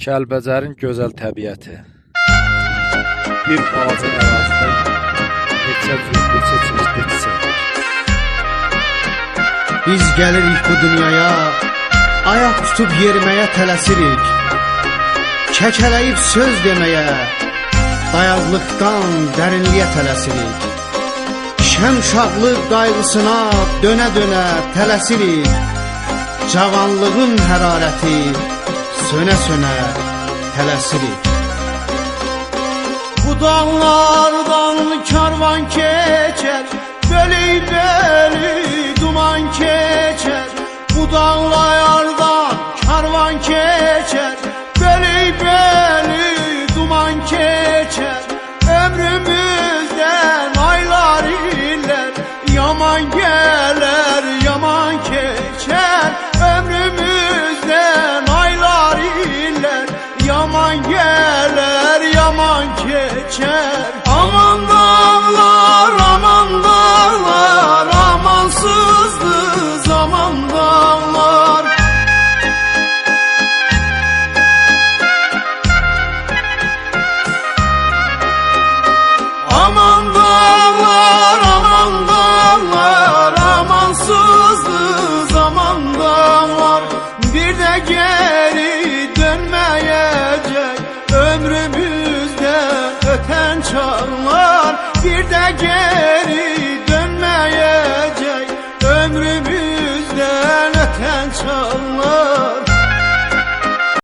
Kəlbəcərin gözəl təbiəti. Bir balaca ərazidə neçə çeşidli çiçək. Biz gəlirik bu dünyaya, ayaq tutub yeriməyə tələsirik. Kəkələyib söz deməyə, dayazlıqdan dərinliyə tələsirik. Şəmşaqlıq qayğısına dönə-dönə tələsirik. Cavanlığın hərarəti sönə-sönə tələsirik. Bu dağlardan karvan keçər, bölük-bölük duman keçər. Bu dağlardan karvan keçər, bölük-bölük duman keçər. Ömrümüzdən aylar illər, yaman gələr, yaman keçər. Ömrümüzdən aylar illər, yaman gələr, yaman keçər. Aman dağlar, aman dağlar, amansızdı zaman dağlar. Aman dağlar, aman dağlar, amansızdı zaman dağlar. Bir de geri dönmeyecek ömrümüzde öten çağlar. Bir de geri